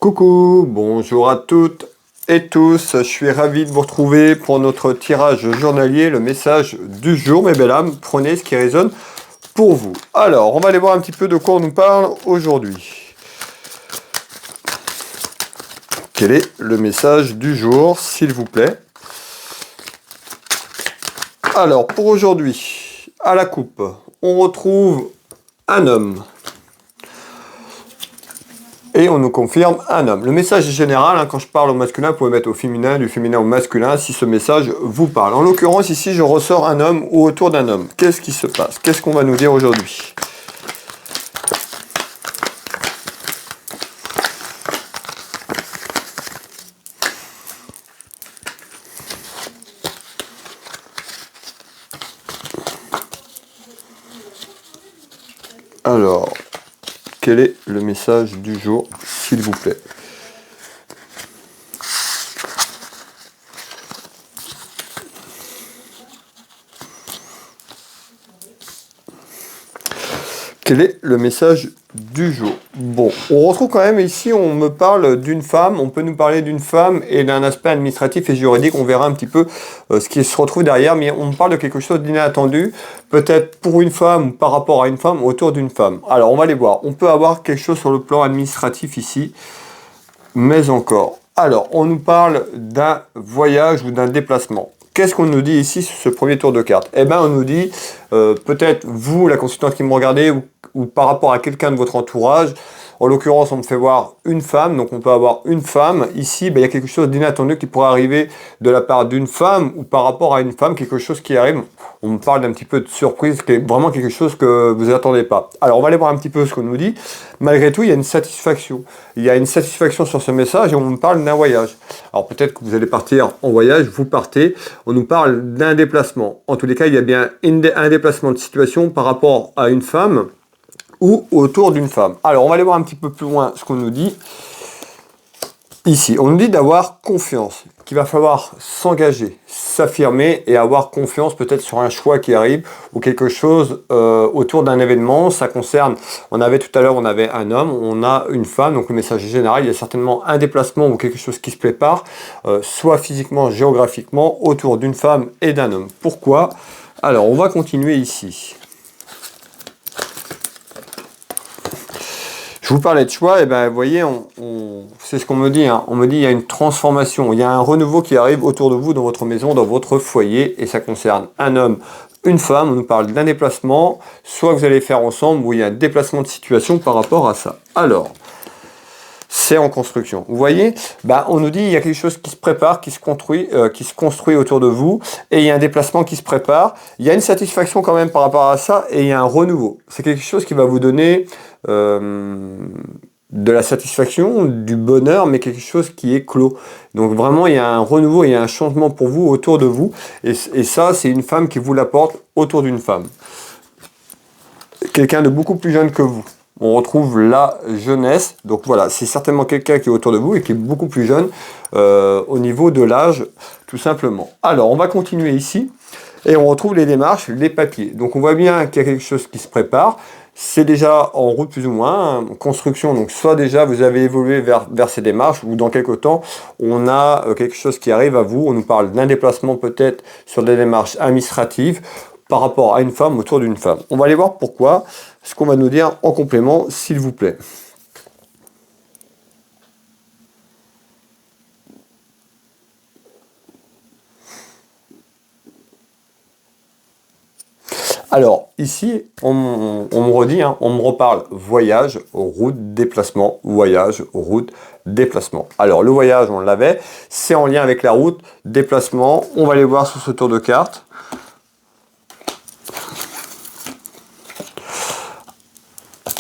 Coucou, bonjour à toutes et tous, je suis ravi de vous retrouver pour notre tirage journalier, le message du jour, mes belles âmes, prenez ce qui résonne pour vous. Alors, on va aller voir un petit peu de quoi on nous parle aujourd'hui. Quel est le message du jour, s'il vous plaît? Alors, pour aujourd'hui, à la coupe, on retrouve un homme. Et on nous confirme un homme. Le message est général, hein, quand je parle au masculin, vous pouvez mettre au féminin, du féminin au masculin, si ce message vous parle. En l'occurrence, ici, je ressors un homme ou autour d'un homme. Qu'est-ce qui se passe? Qu'est-ce qu'on va nous dire aujourd'hui? Alors, quel est le message du jour, s'il vous plaît? Quel est le message du jour? Bon, on retrouve quand même ici, on me parle d'une femme, on peut nous parler d'une femme et d'un aspect administratif et juridique, on verra un petit peu ce qui se retrouve derrière, mais on me parle de quelque chose d'inattendu, peut-être pour une femme ou par rapport à une femme, autour d'une femme. Alors, on va les voir. On peut avoir quelque chose sur le plan administratif ici, mais encore. Alors, on nous parle d'un voyage ou d'un déplacement. Qu'est-ce qu'on nous dit ici sur ce premier tour de carte? Eh bien, on nous dit, peut-être vous, la consultante qui me regardez, ou par rapport à quelqu'un de votre entourage. En l'occurrence, on me fait voir une femme, donc on peut avoir une femme. Ici, il y a quelque chose d'inattendu qui pourrait arriver de la part d'une femme ou par rapport à une femme, quelque chose qui arrive. On me parle d'un petit peu de surprise, qui est vraiment quelque chose que vous n'attendez pas. Alors, on va aller voir un petit peu ce qu'on nous dit. Malgré tout, il y a une satisfaction. Il y a une satisfaction sur ce message et on me parle d'un voyage. Alors, peut-être que vous allez partir en voyage, vous partez. On nous parle d'un déplacement. En tous les cas, il y a bien un déplacement de situation par rapport à une femme ou autour d'une femme. Alors, on va aller voir un petit peu plus loin ce qu'on nous dit. Ici, on nous dit d'avoir confiance, qu'il va falloir s'engager, s'affirmer et avoir confiance peut-être sur un choix qui arrive ou quelque chose autour d'un événement. Ça concerne, on avait tout à l'heure, on avait un homme, on a une femme, donc le message est général, il y a certainement un déplacement ou quelque chose qui se prépare, soit physiquement, géographiquement, autour d'une femme et d'un homme. Pourquoi? Alors, on va continuer ici. Je vous parlais de choix, et bien vous voyez, c'est ce qu'on me dit, hein. On me dit il y a une transformation, il y a un renouveau qui arrive autour de vous, dans votre maison, dans votre foyer, et ça concerne un homme, une femme, on nous parle d'un déplacement, soit vous allez faire ensemble, ou il y a un déplacement de situation par rapport à ça. Alors, c'est en construction. Vous voyez, on nous dit il y a quelque chose qui se prépare, qui se construit autour de vous, et il y a un déplacement qui se prépare. Il y a une satisfaction quand même par rapport à ça, et il y a un renouveau. C'est quelque chose qui va vous donner de la satisfaction, du bonheur, mais quelque chose qui est clos. Donc vraiment, il y a un renouveau, il y a un changement pour vous, autour de vous, et ça, c'est une femme qui vous l'apporte autour d'une femme. Quelqu'un de beaucoup plus jeune que vous. On retrouve la jeunesse, donc voilà, c'est certainement quelqu'un qui est autour de vous et qui est beaucoup plus jeune au niveau de l'âge, tout simplement. Alors, on va continuer ici, et on retrouve les démarches, les papiers. Donc on voit bien qu'il y a quelque chose qui se prépare, c'est déjà en route plus ou moins, hein, construction, donc soit déjà vous avez évolué vers ces démarches, ou dans quelques temps, on a quelque chose qui arrive à vous, on nous parle d'un déplacement peut-être sur des démarches administratives, par rapport à une femme, autour d'une femme. On va aller voir pourquoi, ce qu'on va nous dire en complément, s'il vous plaît. Alors, ici, on me redit, hein, on me reparle voyage, route, déplacement, voyage, route, déplacement. Alors, le voyage, on l'avait, c'est en lien avec la route, déplacement, on va aller voir sur ce tour de carte.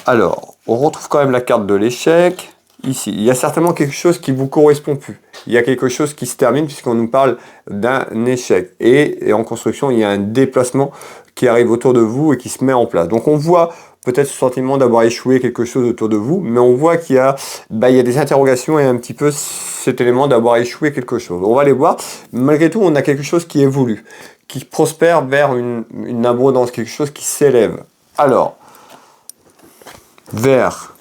Alors, on retrouve quand même la carte de l'échec. Ici, il y a certainement quelque chose qui ne vous correspond plus. Il y a quelque chose qui se termine puisqu'on nous parle d'un échec. Et en construction, il y a un déplacement qui arrive autour de vous et qui se met en place. Donc on voit peut-être ce sentiment d'avoir échoué quelque chose autour de vous, mais on voit qu'il y a, il y a des interrogations et un petit peu cet élément d'avoir échoué quelque chose. On va les voir. Malgré tout, on a quelque chose qui évolue, qui prospère vers une abondance, quelque chose qui s'élève. Alors, vers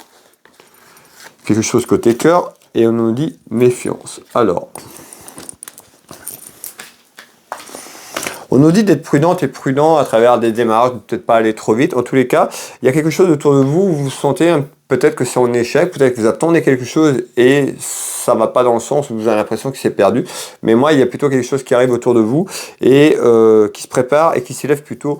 quelque chose côté cœur, et on nous dit méfiance. Alors, on nous dit d'être prudente et prudent à travers des démarches, de peut-être pas aller trop vite. En tous les cas, il y a quelque chose autour de vous où vous sentez peut-être que c'est en échec, peut-être que vous attendez quelque chose et ça va pas dans le sens où vous avez l'impression que c'est perdu. Mais moi, il y a plutôt quelque chose qui arrive autour de vous et qui se prépare et qui s'élève plutôt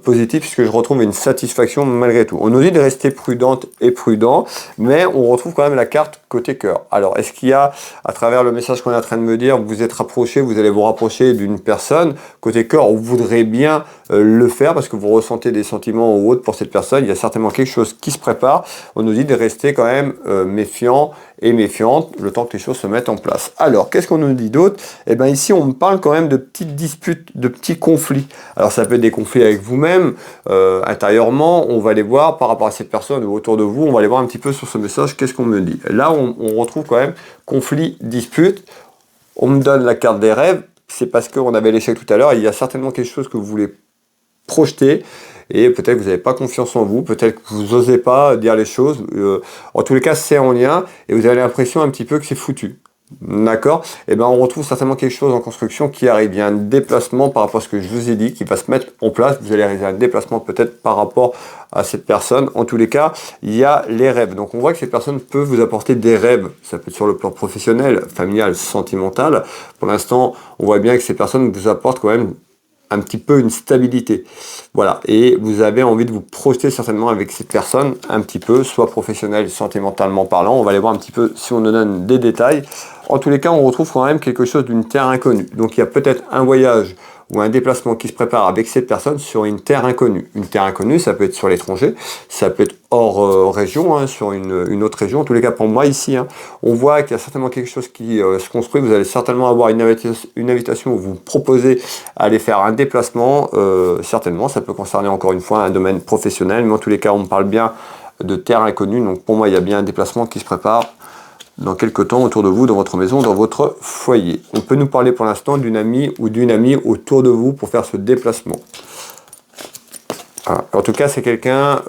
positif, puisque je retrouve une satisfaction malgré tout. On nous dit de rester prudente et prudent, mais on retrouve quand même la carte côté cœur. Alors, est-ce qu'il y a, à travers le message qu'on est en train de me dire, vous êtes rapproché, vous allez vous rapprocher d'une personne, côté cœur, vous voudrez bien le faire parce que vous ressentez des sentiments ou autres pour cette personne, il y a certainement quelque chose qui se prépare. On nous dit de rester quand même méfiant et méfiante le temps que les choses se mettent en place. Alors, qu'est-ce qu'on nous dit d'autre? Eh bien, ici, on me parle quand même de petites disputes, de petits conflits. Alors, ça peut être des conflits avec vous-même, intérieurement, on va les voir par rapport à cette personne ou autour de vous, on va aller voir un petit peu sur ce message, qu'est-ce qu'on me dit. Là, on retrouve quand même conflit, dispute, on me donne la carte des rêves, c'est parce qu'on avait l'échec tout à l'heure, il y a certainement quelque chose que vous voulez projeter, et peut-être que vous n'avez pas confiance en vous, peut-être que vous n'osez pas dire les choses, en tous les cas c'est en lien, et vous avez l'impression un petit peu que c'est foutu. D'accord? Et bien on retrouve certainement quelque chose en construction qui arrive. Il y a un déplacement par rapport à ce que je vous ai dit qui va se mettre en place. Vous allez réaliser un déplacement peut-être par rapport à cette personne. En tous les cas, il y a les rêves. Donc on voit que ces personnes peuvent vous apporter des rêves. Ça peut être sur le plan professionnel, familial, sentimental. Pour l'instant, on voit bien que ces personnes vous apportent quand même un petit peu une stabilité. Voilà, et vous avez envie de vous projeter certainement avec cette personne un petit peu, soit professionnel, sentimentalement parlant. On va aller voir un petit peu si on nous donne des détails. En tous les cas, on retrouve quand même quelque chose d'une terre inconnue. Donc il y a peut-être un voyage ou un déplacement qui se prépare avec cette personne sur une terre inconnue. Une terre inconnue, ça peut être sur l'étranger, ça peut être hors région, sur une autre région. En tous les cas, pour moi, ici, on voit qu'il y a certainement quelque chose qui se construit. Vous allez certainement avoir une invitation où vous proposez à aller faire un déplacement. Certainement, ça peut concerner encore une fois un domaine professionnel, mais en tous les cas, on me parle bien de terre inconnue. Donc pour moi, il y a bien un déplacement qui se prépare dans quelques temps autour de vous, dans votre maison, dans votre foyer. On peut nous parler pour l'instant d'une amie ou d'une amie autour de vous pour faire ce déplacement. Voilà. En tout cas, c'est quelqu'un,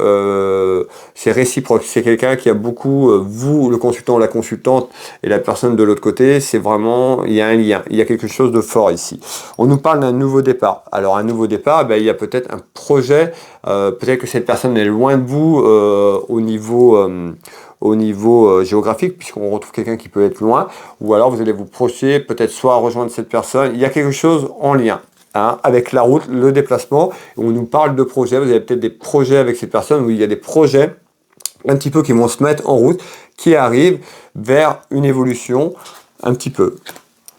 c'est réciproque, c'est quelqu'un qui a beaucoup, vous, le consultant ou la consultante, et la personne de l'autre côté, c'est vraiment, il y a un lien, il y a quelque chose de fort ici. On nous parle d'un nouveau départ. Alors, un nouveau départ, il y a peut-être un projet, peut-être que cette personne est loin de vous au niveau géographique, puisqu'on retrouve quelqu'un qui peut être loin, ou alors vous allez vous projeter, peut-être soit rejoindre cette personne, il y a quelque chose en lien. Avec la route, le déplacement, on nous parle de projets, vous avez peut-être des projets avec ces personnes, où il y a des projets un petit peu qui vont se mettre en route, qui arrivent vers une évolution un petit peu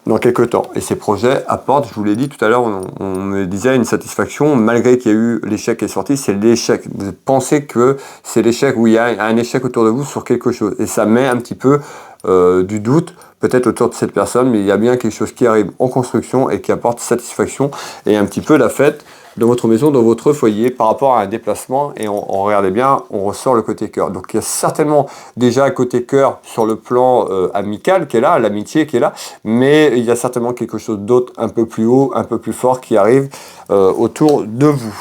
dans quelques temps. Et ces projets apportent, je vous l'ai dit tout à l'heure, on me disait une satisfaction, malgré qu'il y a eu l'échec qui est sorti, c'est l'échec. Vous pensez que c'est l'échec, où il y a un échec autour de vous sur quelque chose, et ça met un petit peu du doute, peut-être autour de cette personne, mais il y a bien quelque chose qui arrive en construction et qui apporte satisfaction et un petit peu la fête dans votre maison, dans votre foyer, par rapport à un déplacement. Et on regardez bien, on ressort le côté cœur. Donc il y a certainement déjà un côté cœur sur le plan amical qui est là, l'amitié qui est là, mais il y a certainement quelque chose d'autre un peu plus haut, un peu plus fort qui arrive autour de vous.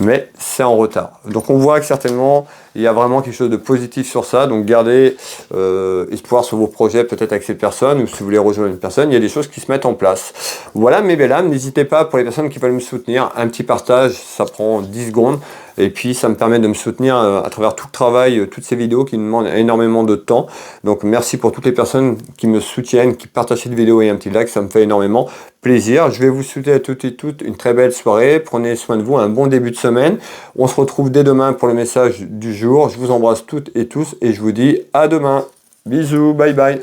Mais c'est en retard. Donc on voit que certainement il y a vraiment quelque chose de positif sur ça. Donc gardez espoir sur vos projets, peut-être avec cette personne, ou si vous voulez rejoindre une personne, il y a des choses qui se mettent en place. Voilà mes belles âmes, n'hésitez pas, pour les personnes qui veulent me soutenir, un petit partage, ça prend 10 secondes. Et puis ça me permet de me soutenir à travers tout le travail, toutes ces vidéos qui me demandent énormément de temps. Donc merci pour toutes les personnes qui me soutiennent, qui partagent cette vidéo et un petit like, ça me fait énormément plaisir. Je vais vous souhaiter à toutes et toutes une très belle soirée. Prenez soin de vous, un bon début de semaine. On se retrouve dès demain pour le message du jour. Je vous embrasse toutes et tous et je vous dis à demain. Bisous, bye bye.